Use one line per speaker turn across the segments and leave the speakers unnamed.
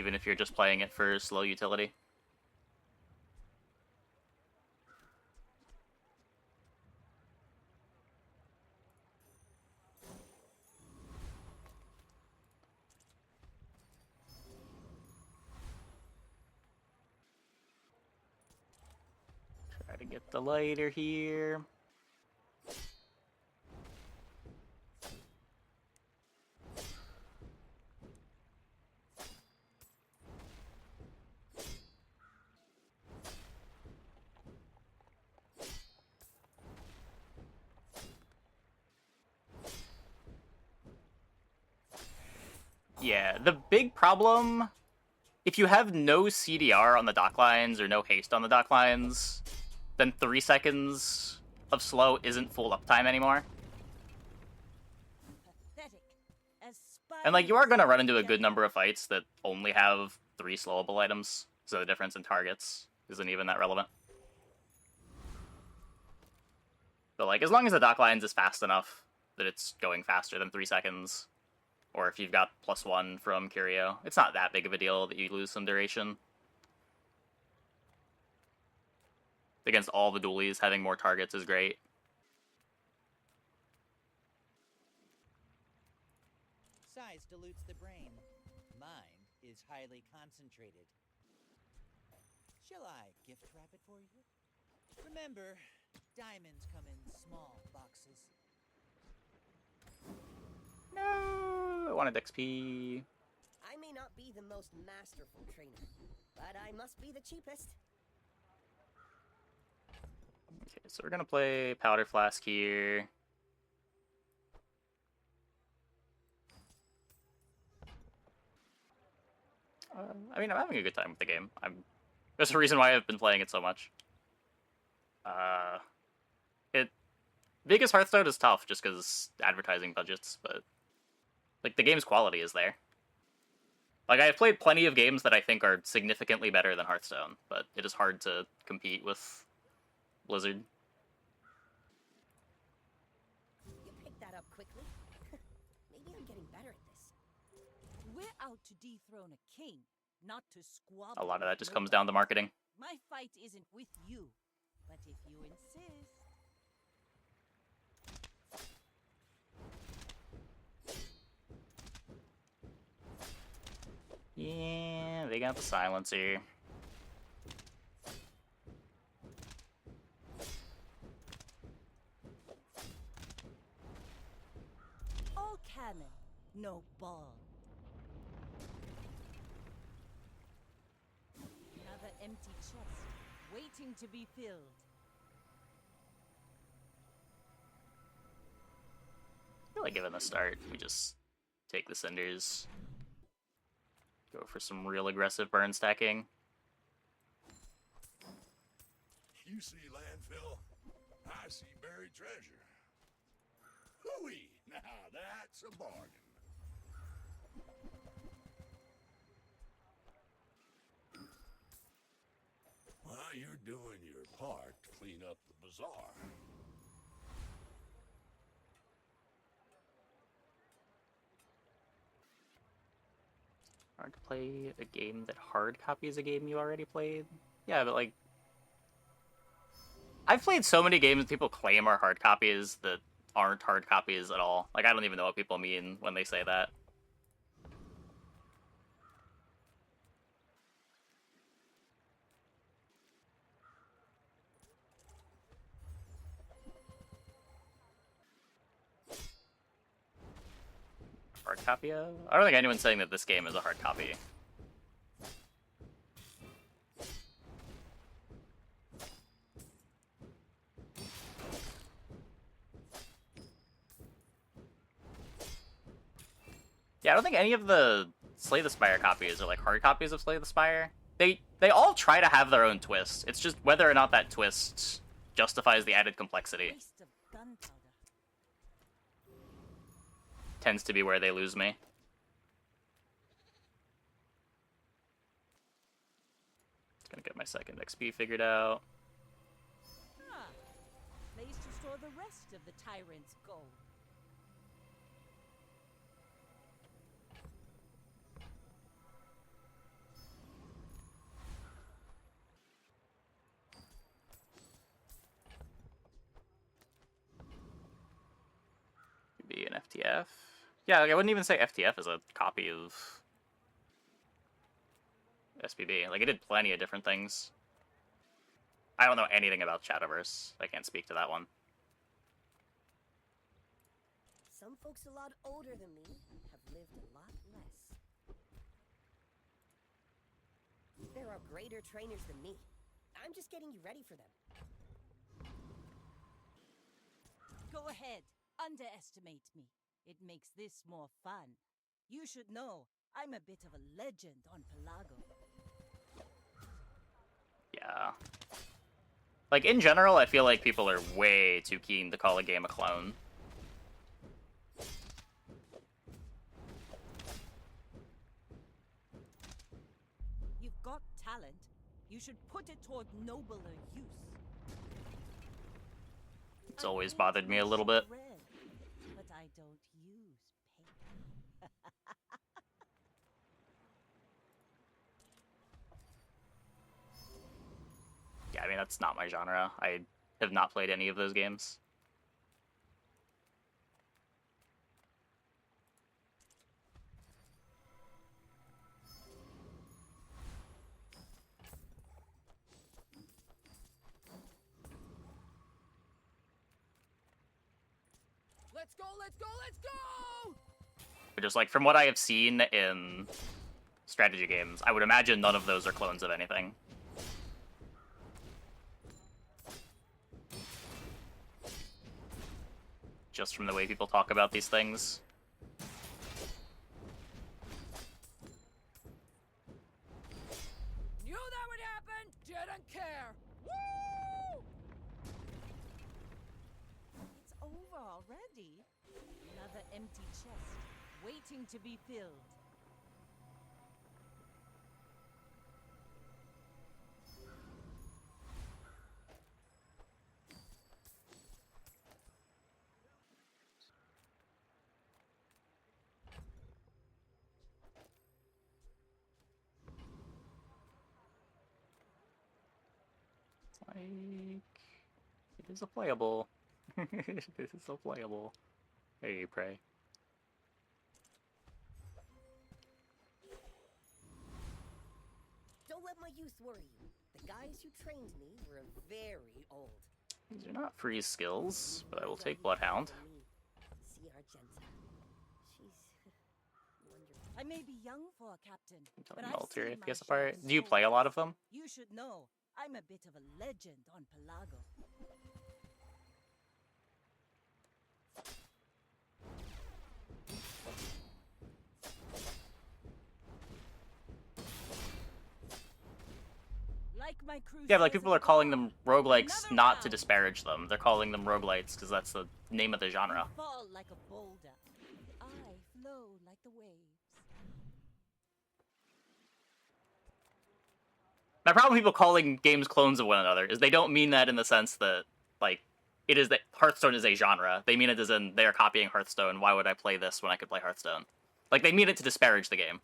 even if you're just playing it for slow utility. Try to get the lighter here. Yeah, the big problem, if you have no CDR on the dock lines or no haste on the dock lines, then 3 seconds of slow isn't full uptime anymore. And like, you are going to run into a good number of fights that only have 3 slowable items, so the difference in targets isn't even that relevant. But like, as long as the dock lines is fast enough that it's going faster than 3 seconds, or if you've got +1 from Curio, it's not that big of a deal that you lose some duration. Against all the dualies, having more targets is great.
Size dilutes the brain. Mind is highly concentrated. Shall I gift wrap it for you? Remember, diamonds come in small boxes.
No, I wanted XP.
I may not be the most masterful trainer, but I must be the cheapest.
Okay, so we're gonna play Powder Flask here. I mean, I'm having a good time with the game. There's a reason why I've been playing it so much. Biggest Hearthstone is tough just because advertising budgets, but like the game's quality is there. Like, I have played plenty of games that I think are significantly better than Hearthstone, but it is hard to compete with Blizzard.
You picked that up quickly. Maybe I'm getting better at this.
We're out to dethrone a king, not to squabble.
A lot of that just comes down to marketing.
My fight isn't with you, but if you insist.
Yeah, they got the silencer.
All cannon, no ball. Another empty chest, waiting to be filled.
I feel like given the start, we just take the cinders. Go for some real aggressive burn stacking.
You see landfill, I see buried treasure. Hooey! Now that's a bargain. While you're doing your part to clean up the bazaar.
Hard to play a game that hard copies a game you already played? Yeah, but like, I've played so many games people claim are hard copies that aren't hard copies at all. Like, I don't even know what people mean when they say that. Hard copy of? I don't think anyone's saying that this game is a hard copy. Yeah, I don't think any of the Slay the Spire copies are like hard copies of Slay the Spire. They all try to have their own twist. It's just whether or not that twist justifies the added complexity.
Waste of gunpowder.
Tends to be where they lose me. Just gonna get my second XP figured out.
Ah, place to store the rest of the tyrant's gold.
FTF. Yeah, like, I wouldn't even say FTF is a copy of SPB. Like, it did plenty of different things. I don't know anything about Shadowverse. I can't speak to that one.
Some folks a lot older than me have lived a lot less. There are greater trainers than me. I'm just getting you ready for them.
Go ahead. Underestimate me. It makes this more fun. You should know, I'm a bit of a legend on Pelago.
Yeah. Like, in general, I feel like people are way too keen to call a game a clone.
You've got talent. You should put it toward nobler use.
It's always bothered me a little bit.
Red, but I don't use paper.
Yeah, I mean, that's not my genre. I have not played any of those games.
Let's go, let's go, let's go!
But just, like, from what I have seen in strategy games, I would imagine none of those are clones of anything. Just from the way people talk about these things.
Knew that would happen! Didn't care! Woo!
It's over already. Another empty chest, waiting to be filled.
Like, it is a playable. It is a playable. Hey, Prey.
Don't let my youth worry you. The guys who trained me were very old.
These are not free skills, but I will take Bloodhound.
See Argenta. She's wonderful.
I may be young for a captain, but
Military
I've seen my
FPS
share
apart.
of
Do you play a lot of them?
You should know, I'm a bit of a legend on Pelago. Like my
Yeah, but like people are calling them roguelikes
Another
not to
round.
disparage them. They're calling them roguelites because that's the name of the genre.
Fall like a boulder. I flow like the waves.
My problem with people calling games clones of one another is they don't mean that in the sense that, like, it is that Hearthstone is a genre. They mean it as in they are copying Hearthstone. Why would I play this when I could play Hearthstone? Like, they mean it to disparage the game.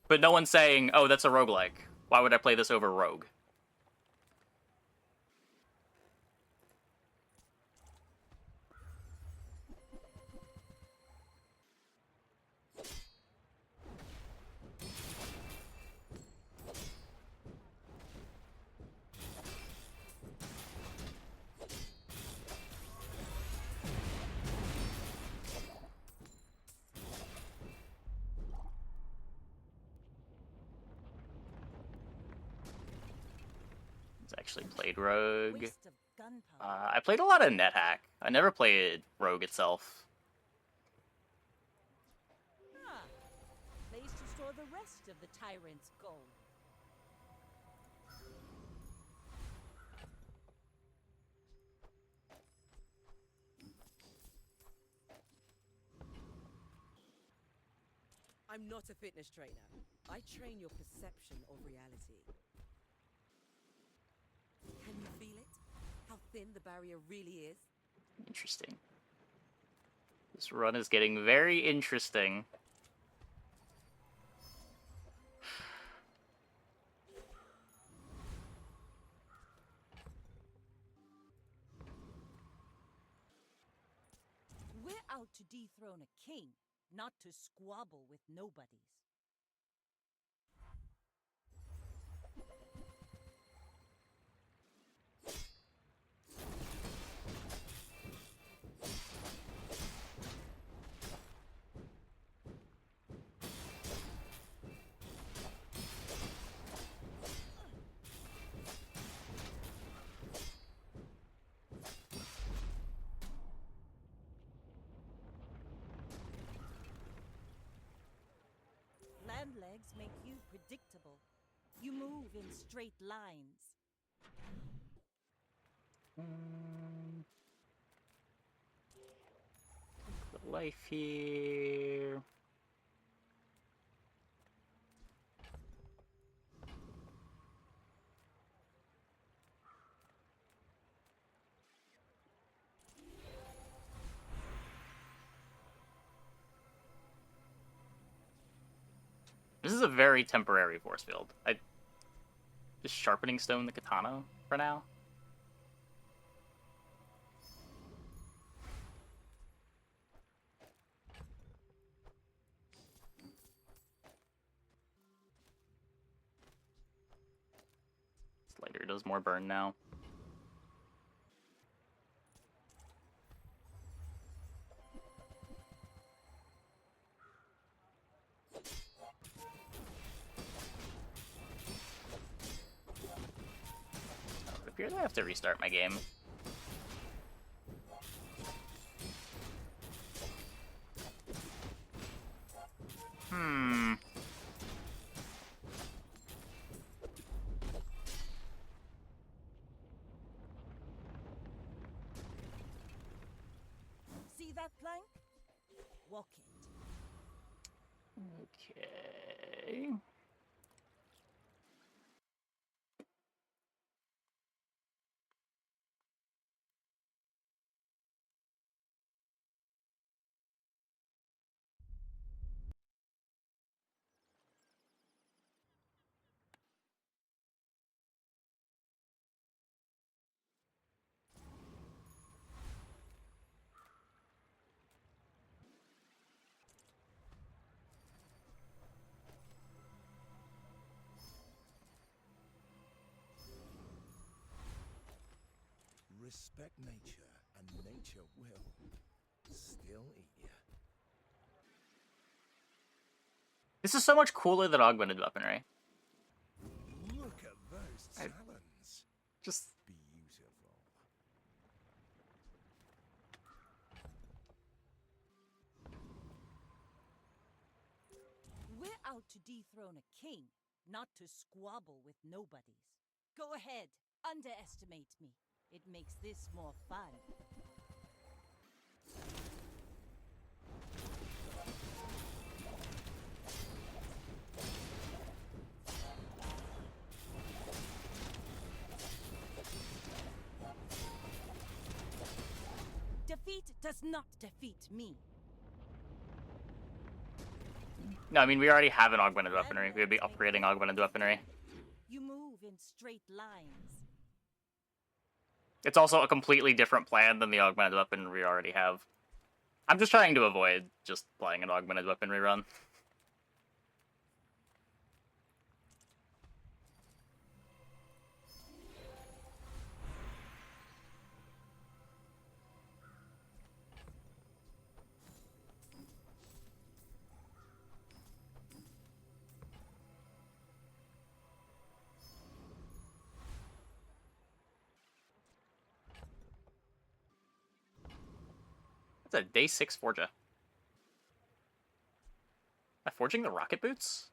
But no one's saying, oh, that's a roguelike. Why would I play this over Rogue? He's actually played Rogue.
Waste of gunpowder.
I played a lot of NetHack. I never played Rogue itself.
Ah, place to store the rest of the tyrant's gold.
I'm not a fitness trainer. I train your perception of reality. Can you feel it? How thin the barrier really is?
Interesting. This run is getting very interesting.
dethrone a king, not to squabble with nobodies. Land legs make you predictable. You move in straight lines.
The life here. This is a very temporary force field. Just sharpening stone the katana for now. Slider does more burn now. It appears I have to restart my game.
See that plank? Walk it.
Okay.
Respect nature, and nature will still eat you.
This is so much cooler than augmented weaponry.
Look at those talons.
Just
Beautiful.
We're out to dethrone a king, not to squabble with nobodies. Go ahead, underestimate me. It makes this more fun. Defeat does not defeat me.
no, I mean we already have an augmented weaponry. We would be upgrading augmented weaponry.
You move in straight lines.
It's also a completely different plan than the augmented weapon we already have. I'm just trying to avoid just playing an augmented weaponry run. That's a day 6 forger. Am I forging the rocket boots?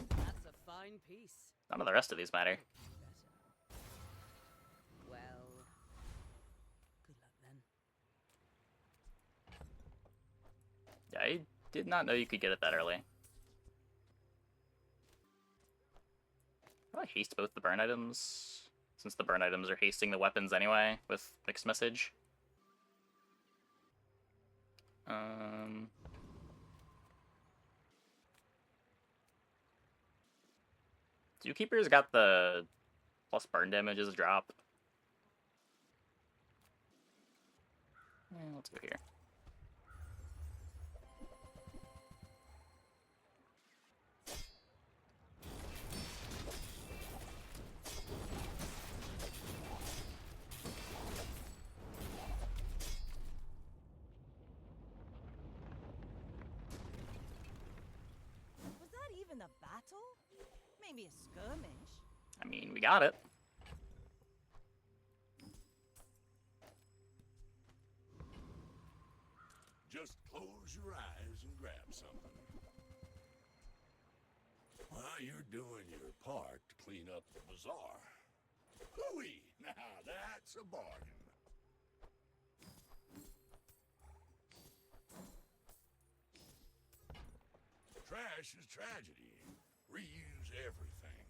That's a fine piece.
None of the rest of these matter.
Well, good luck then.
Yeah, I did not know you could get it that early. Probably haste both the burn items, since the burn items are hasting the weapons anyway, with mixed message. Zookeeper's got the Plus burn damage is a drop. Let's go here.
Was that even a battle? Maybe a skirmish?
I mean, we got it.
Just close your eyes and grab something. While you're doing your part to clean up the bazaar. Hooey! Now that's a bargain. Trash is tragedy. Reuse everything.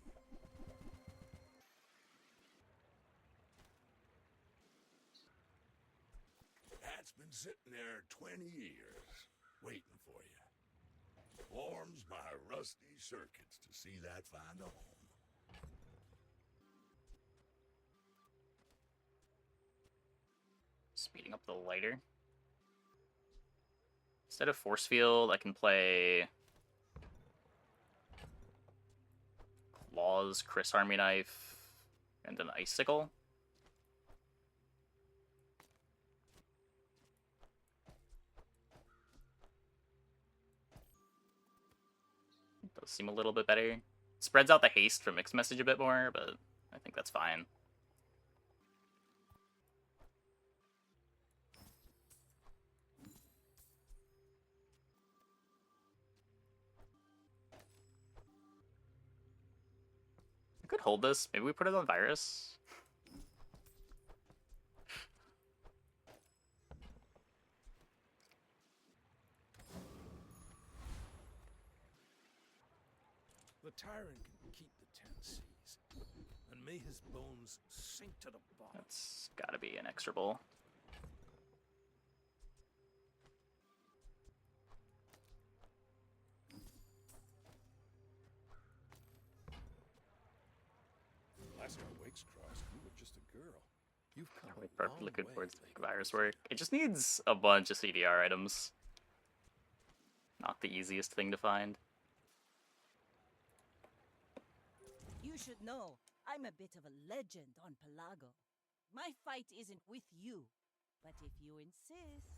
That's been sitting there 20 years, waiting for you. Warms my rusty circuits to see that find a home.
Speeding up the lighter. Instead of force field, I can play Claws, Chris Army Knife, and an Icicle. Does seem a little bit better. Spreads out the haste from mixed message a bit more, but I think that's fine. I could hold this. Maybe we put it on virus.
The tyrant can keep the 10 C's, and may his bones sink to the bottom.
That's gotta be inexorable.
Last our wakes crossed, you were just a girl. You've come
We're
a long
perfectly good
way
towards
lately,
virus
Whisper.
work. It just needs a bunch of CDR items. Not the easiest thing to find.
You should know, I'm a bit of a legend on Pelago. My fight isn't with you, but if you insist...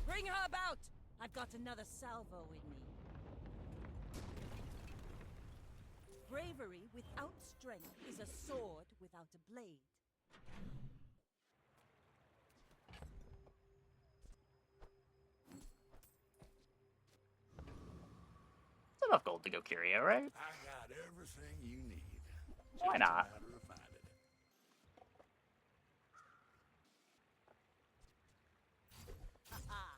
Bring her about! I've got another salvo in me. Bravery without strength is a sword without a blade.
It's enough gold to go Curio, right?
I got everything you need.
Why
Just
not?
a matter of finding it.
Ha-ha!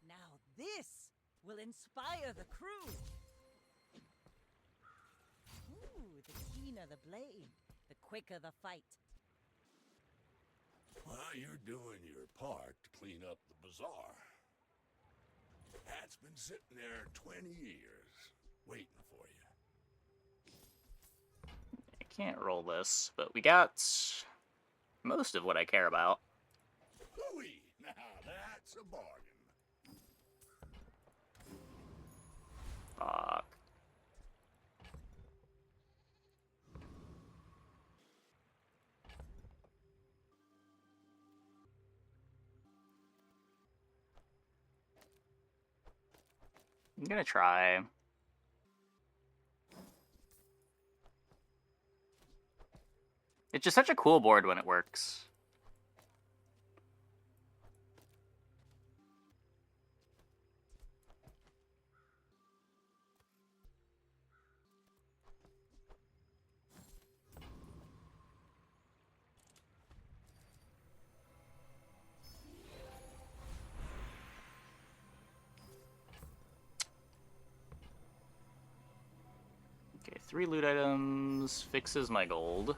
Now this will inspire the crew. Ooh, the keener the blade, the quicker the fight.
While you're doing your part to clean up the bazaar. That's been sitting there 20 years, waiting for you.
I can't roll this, but we got most of what I care about.
Hooey! Now that's a bargain.
Fuck. I'm gonna try. It's just such a cool board when it works. Okay, 3 loot items fixes my gold.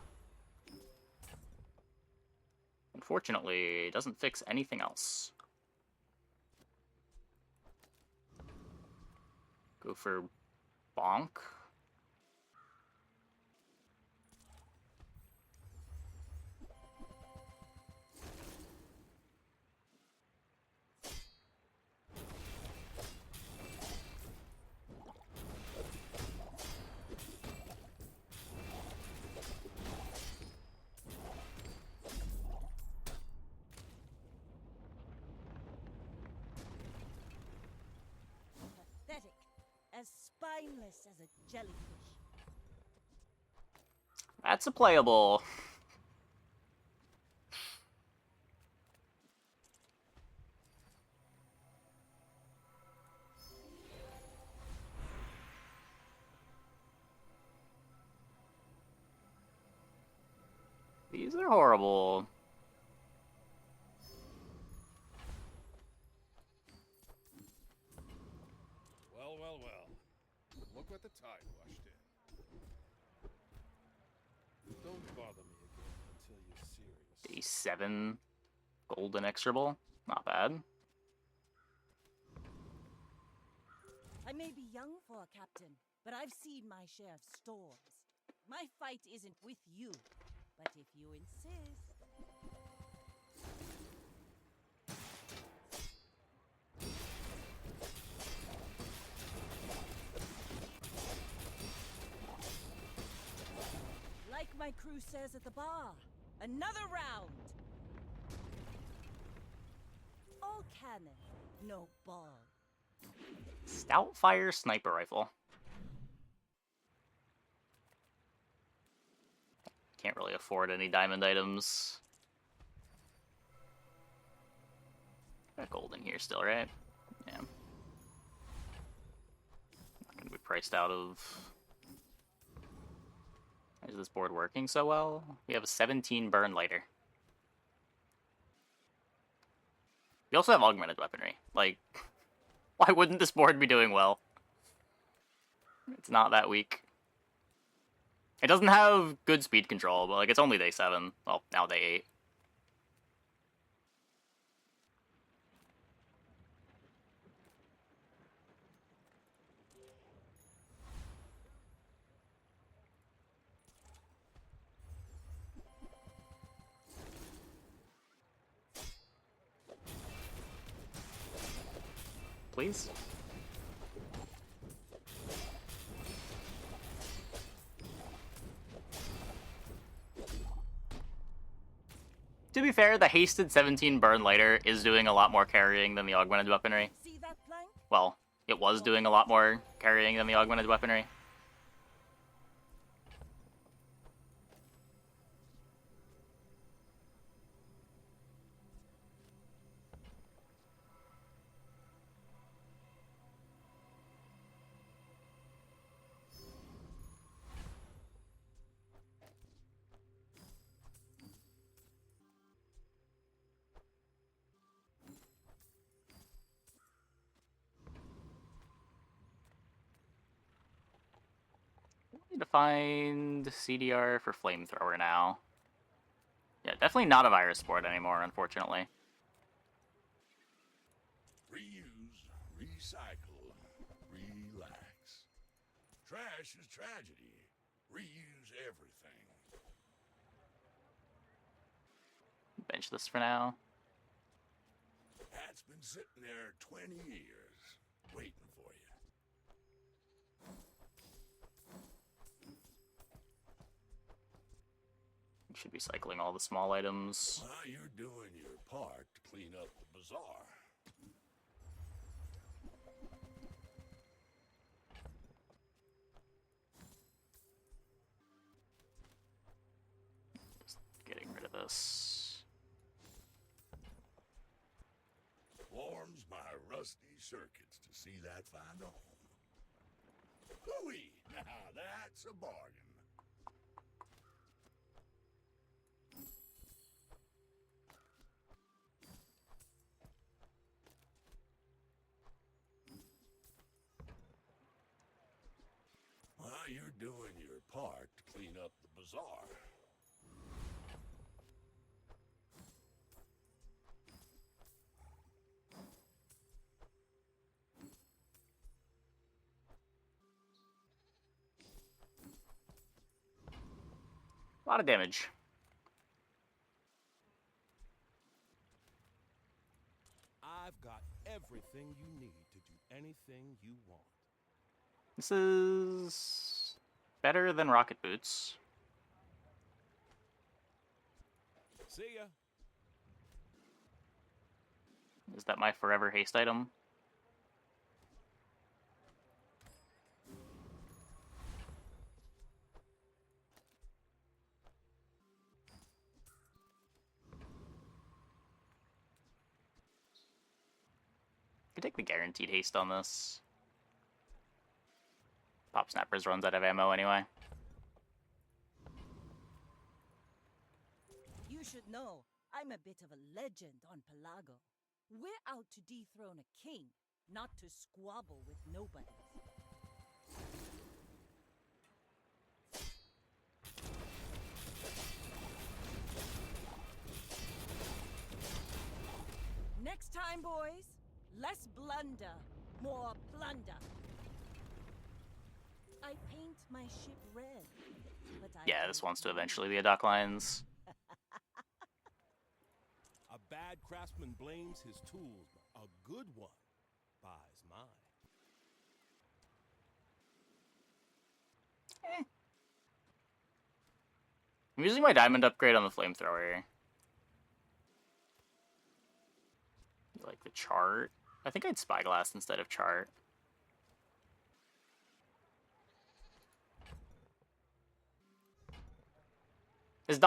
Unfortunately, it doesn't fix anything else. Go for bonk.
Pathetic. As spineless as a jellyfish.
That's a playable. These are horrible.
Well, well, well. Look what the tide washed in. Don't bother me again until you're serious.
D7 golden extra ball. Not bad.
I may be young for a captain, but I've seen my share of storms. My fight isn't with you, but if you insist. Like my crew says at the bar, another round. All cannon, no ball.
Stout fire sniper rifle. Can't really afford any diamond items. Got gold in here still, right? Yeah. Not gonna be priced out of. Why is this board working so well? We have a 17 burn later. We also have augmented weaponry. Like, why wouldn't this board be doing well? It's not that weak. It doesn't have good speed control, but like it's only day 7. Well, now day 8. Please? To be fair, the hasted 17 burn lighter is doing a lot more carrying than the augmented weaponry.
See that plank?
Well, it was doing a lot more carrying than the augmented weaponry. Need to find CDR for flamethrower now. Yeah, definitely not a virus board anymore, unfortunately.
Reuse, recycle, relax. Trash is tragedy. Reuse everything.
Bench this for now.
Hat's been sitting there 20 years, waiting for you.
Should be cycling all the small items.
Well, you're doing your part to clean up the bazaar.
Just getting rid of this.
Warms my rusty circuits to see that find a home. Hooey! Now that's a bargain. Well, you're doing your part to clean up the bazaar.
A lot of damage.
I've got everything you need to do anything you want.
This is better than rocket boots.
See ya.
Is that my forever haste item? Could take the guaranteed haste on this. Pop Snappers runs out of ammo anyway.
You should know, I'm a bit of a legend on Pelago. We're out to dethrone a king, not to squabble with nobody. Next time, boys, less blunder, more plunder. I paint my ship red, but I
Yeah, this
don't
wants to
bleed.
eventually be a dock lines.
A bad craftsman blames his tools, but a good one buys mine.
I'm using my diamond upgrade on the flamethrower. Like the chart. I think I'd spyglass instead of chart. Is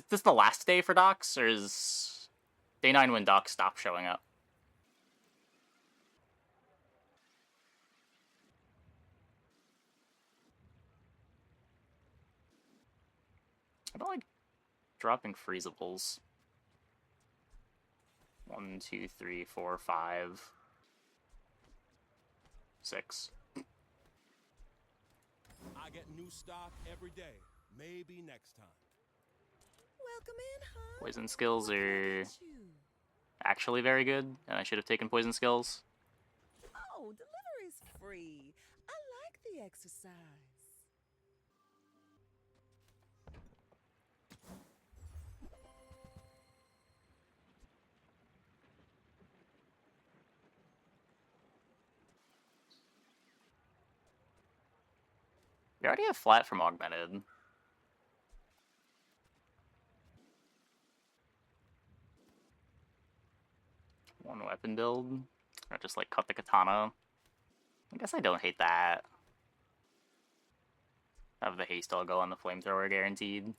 this the last day for docks, or is day 9 when docks stop showing up? I don't like dropping freezables. 1, 2, 3, 4, 5, 6.
I get new stock every day. Maybe next time.
Welcome in, hon.
Poison skills
What can I
are
get you?
actually very good, and I should have taken poison skills.
Oh, delivery's free. I like the exercise.
We already have flat from augmented. One weapon build. Or just like cut the katana. I guess I don't hate that. Have the haste all go on the flamethrower guaranteed.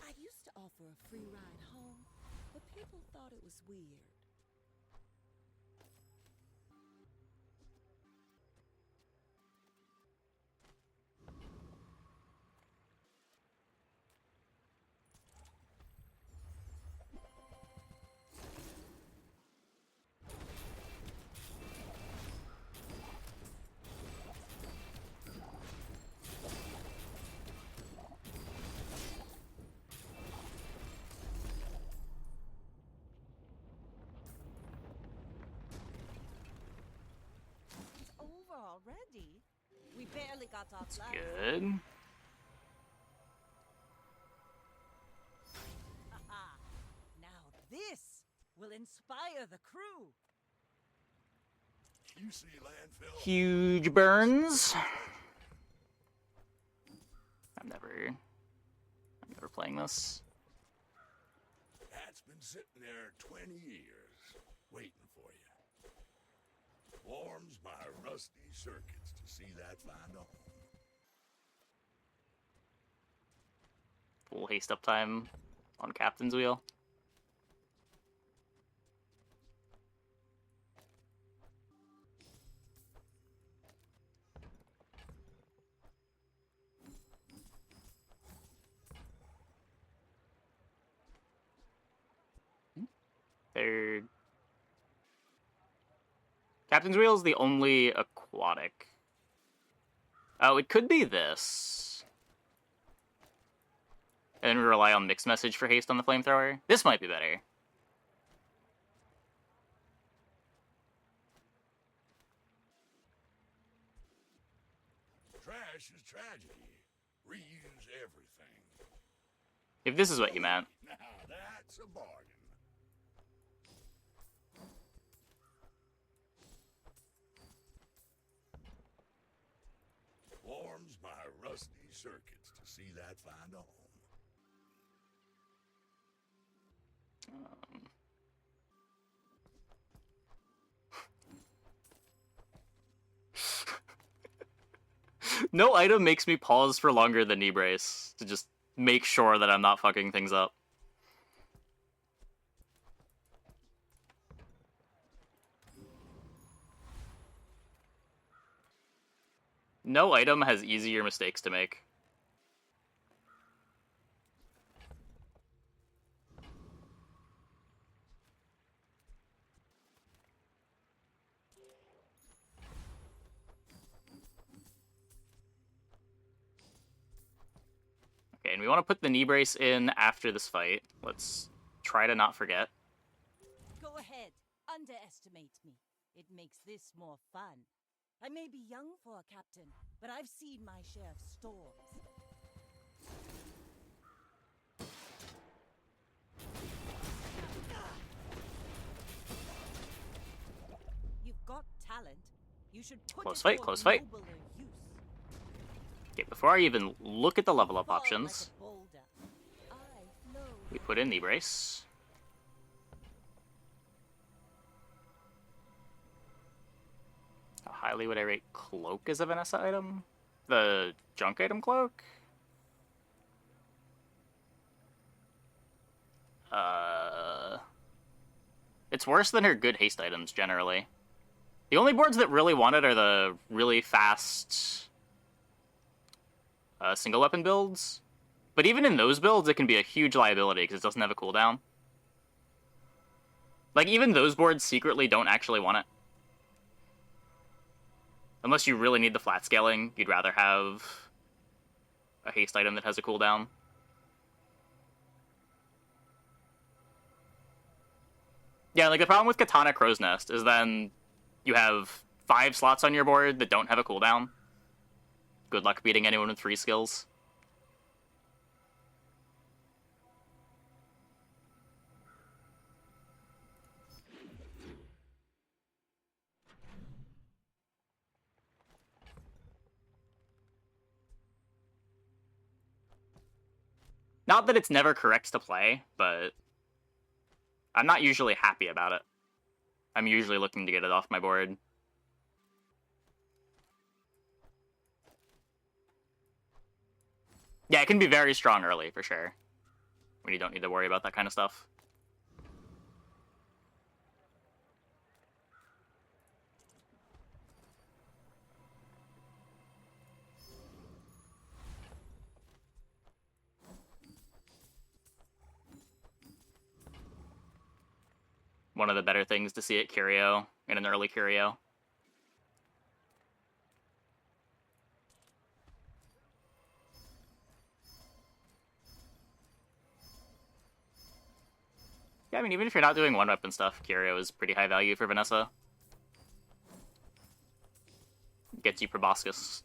I used to offer a free ride home, but people thought it was weird.
It's over already. We barely got off
That's
last.
good.
Haha. Now this will inspire the crew.
You see landfill?
Huge burns. I'm never playing this.
That's been sitting there 20 years, waiting for you. Warms my rusty circuits to see that find a home.
Full haste uptime on Captain's Wheel. They're... Captain's Wheel is the only aquatic. Oh, it could be this. And then we rely on mixed message for haste on the flamethrower. This might be better.
Trash is tragedy. Reuse everything.
If this is what you meant.
Now that's a bargain. Warms my rusty circuits to see that find a home.
No item makes me pause for longer than knee brace to just make sure that I'm not fucking things up. No item has easier mistakes to make. Okay, and we want to put the knee brace in after this fight. Let's try to not forget.
Go ahead, underestimate me. It makes this more fun. I may be young for a captain, but I've seen my share of storms. You've got talent. You should put
Close
it
fight,
toward
close fight.
nobler use.
Okay, before I even look at the level up
Fall like a
options,
boulder. I know.
we put in knee brace. How highly would I rate cloak as a Vanessa item? The junk item cloak? It's worse than her good haste items, generally. The only boards that really want it are the really fast single weapon builds. But even in those builds, it can be a huge liability because it doesn't have a cooldown. Like, even those boards secretly don't actually want it. Unless you really need the flat scaling, you'd rather have a haste item that has a cooldown. Yeah, like, the problem with Katana Crow's Nest is then you have 5 slots on your board that don't have a cooldown. Good luck beating anyone with 3 skills. Not that it's never correct to play, but I'm not usually happy about it. I'm usually looking to get it off my board. Yeah, it can be very strong early, for sure. When you don't need to worry about that kind of stuff. One of the better things to see at Curio, in an early Curio. Yeah, I mean, even if you're not doing one-weapon stuff, Curio is pretty high value for Vanessa. Gets you Proboscis.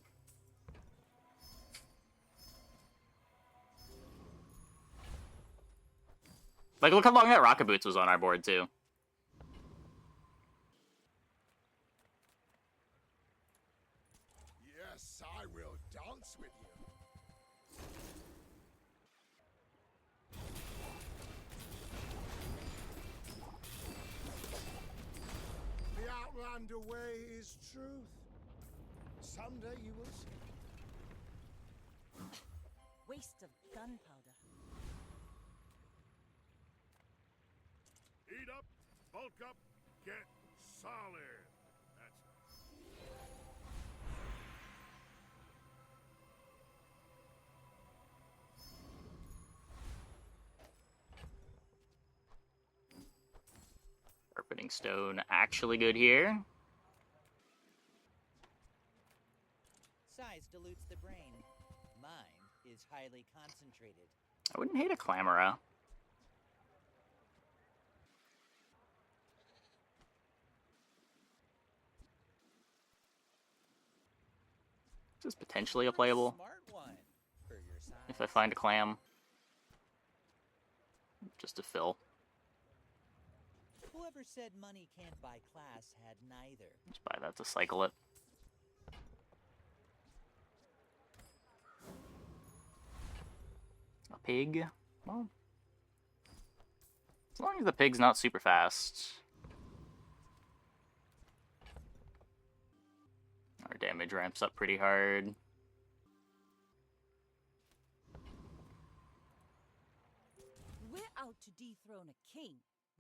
Like, look how long that Rocket Boots was on our board, too.
Yes, I will dance with you. The Outlander way is truth. Someday you will see.
Waste of gunpowder.
Eat up, bulk up, get solid. That's
Sharpening Stone actually good here.
Size dilutes the brain. Mind is highly concentrated.
I wouldn't hate a Clamora. This is potentially a
Pretty
playable
smart one for your size.
if I find a clam. Just to fill.
Whoever said money can't buy class had neither.
Just buy that to cycle it. A pig? Well, as long as the pig's not super fast. Our damage ramps up pretty hard.
We're out to dethrone a king,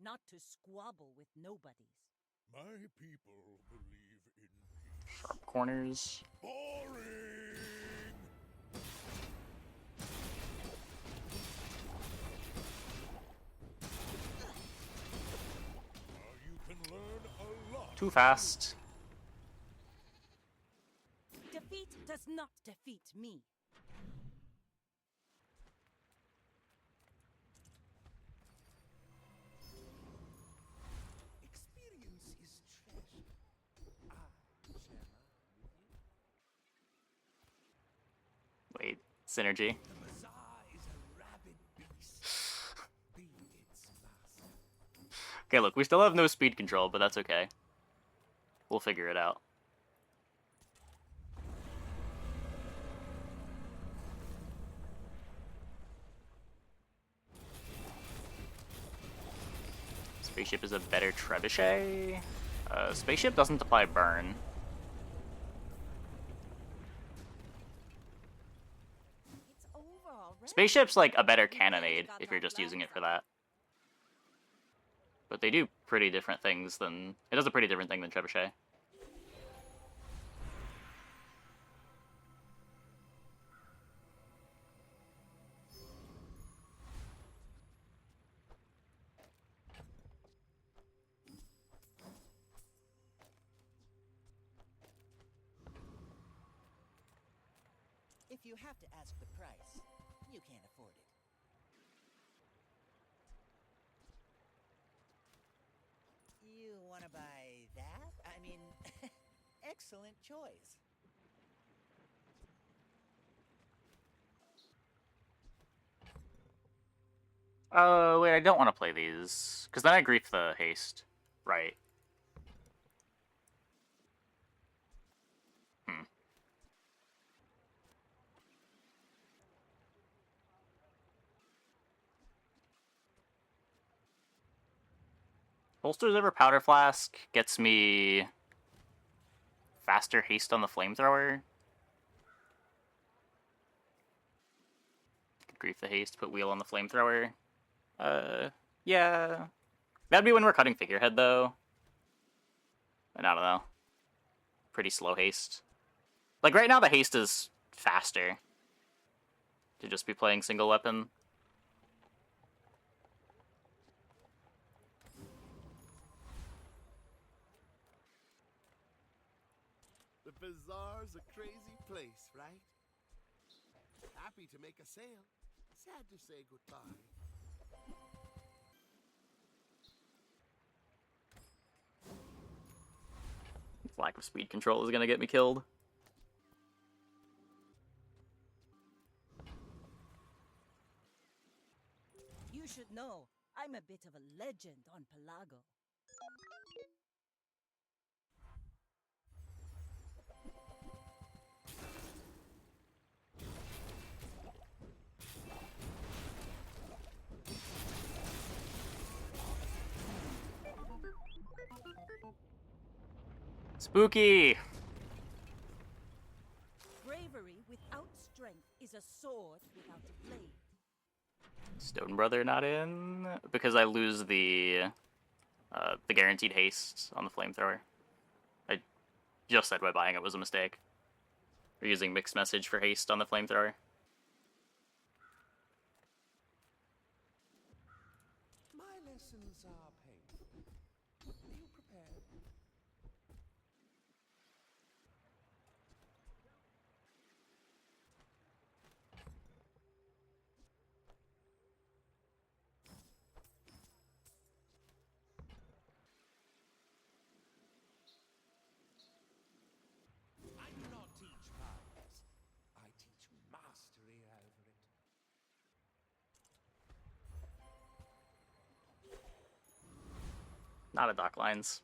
not to squabble with nobodies.
My people believe in peace.
Sharp corners.
Boring! You can learn a lot.
Too fast.
Defeat does not defeat me.
Experience is treasure. I share mine with you.
Wait, synergy.
The Bazaar is a rabid beast. Be its master.
Okay, look, we still have no speed control, but that's okay. We'll figure it out. Spaceship is a better trebuchet. Spaceship doesn't apply burn.
It's over already.
Spaceship's like a better cannonade if you're just using it for that. But they do pretty different things than... It does a pretty different thing than trebuchet.
If you have to ask the price, you can't afford it. You want to buy that? I mean, excellent choice.
Wait, I don't want to play these. Because then I grief the haste. Right. Holsters over Powder Flask gets me faster haste on the flamethrower. Grief the haste, put wheel on the flamethrower. Yeah. That'd be when we're cutting figurehead, though. And I don't know. Pretty slow haste. Like, right now the haste is faster. To just be playing single weapon.
The Bazaar's a crazy place, right? Happy to make a sale. Sad to say goodbye.
Lack of speed control is gonna get me killed.
You should know, I'm a bit of a legend on Pelago.
Spooky!
Bravery without strength is a sword without a blade.
Stone Brother not in because I lose the guaranteed haste on the flamethrower. I just said by buying it was a mistake. We're using mixed message for haste on the flamethrower.
My lessons are painful. Are you prepared? I do not teach pies.
Not at dock lines.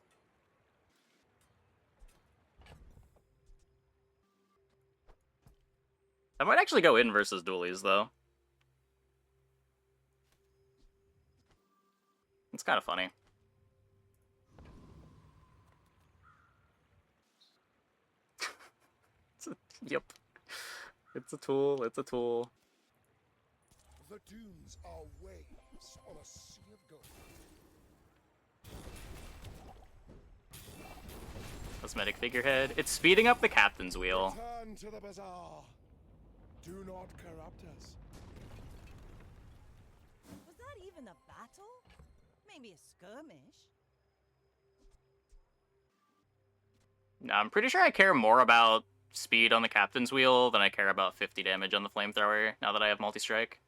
I might actually go in versus dualies, though. It's kind of funny. Yep. It's a tool, it's a tool.
The dunes are waves on a sea of gold.
Cosmetic figurehead. It's speeding up the captain's wheel.
Return to the bazaar. Do not corrupt us.
Was that even a battle? Maybe a skirmish?
No, I'm pretty sure I care more about speed on the captain's wheel than I care about 50 damage on the flamethrower, now that I have multi-strike.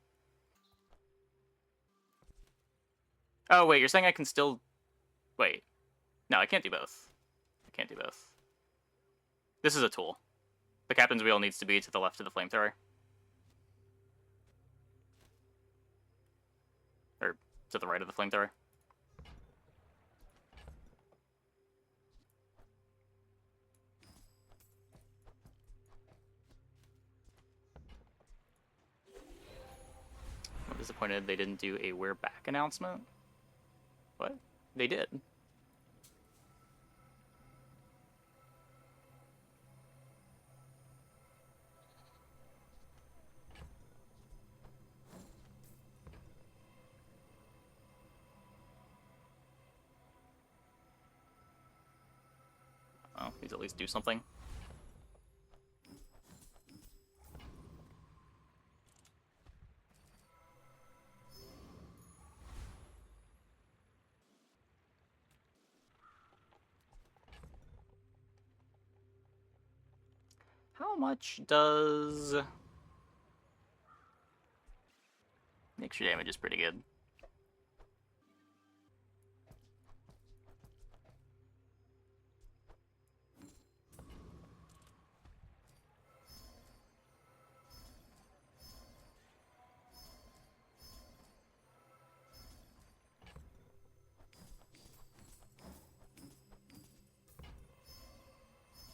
Oh, wait, you're saying I can still... Wait. No, I can't do both. I can't do both. This is a tool. The captain's wheel needs to be to the left of the flamethrower. Or to the right of the flamethrower. I'm disappointed they didn't do a "we're back" announcement. What? They did. Oh, please at least do something. How much does... Extra damage is pretty good.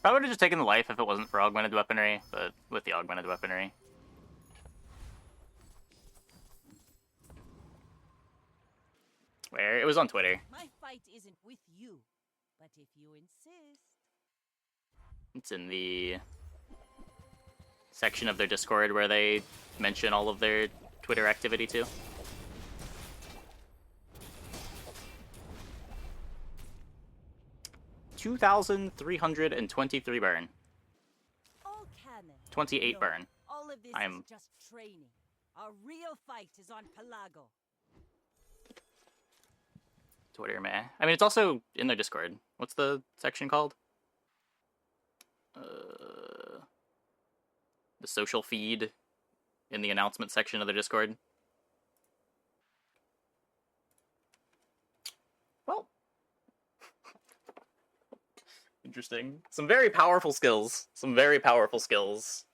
Probably would have just taken the life if it wasn't for augmented weaponry, but with the augmented weaponry. Where? It was on Twitter.
My fight isn't with you, but if you insist.
It's in the section of their Discord where they mention all of their Twitter activity too. $2,323 burn.
All canon.
28
No,
burn.
all of this
I'm-
is just training. Our real fight is on Pelago.
Twitter, meh. I mean, it's also in their Discord. What's the section called? The social feed in the announcement section of the Discord. Well, interesting. Some very powerful skills. Some very powerful skills.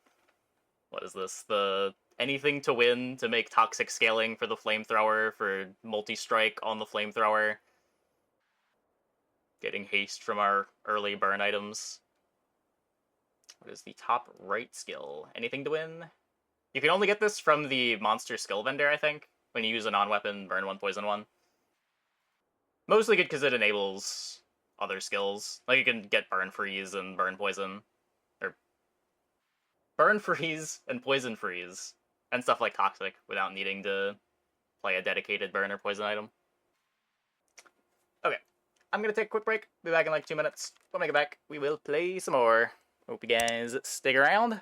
What is this? The anything to win to make toxic scaling for the flamethrower, for multi-strike on the flamethrower. Getting haste from our early burn items. What is the top right skill? Anything to win? You can only get this from the monster skill vendor, I think, when you use a non-weapon burn 1, poison 1. Mostly good because it enables other skills. Like you can get burn freeze and burn poison. Or burn freeze and poison freeze. And stuff like toxic without needing to play a dedicated burn or poison item. Okay. I'm gonna take a quick break. Be back in like 2 minutes. When we get back, we will play some more. Hope you guys stick around.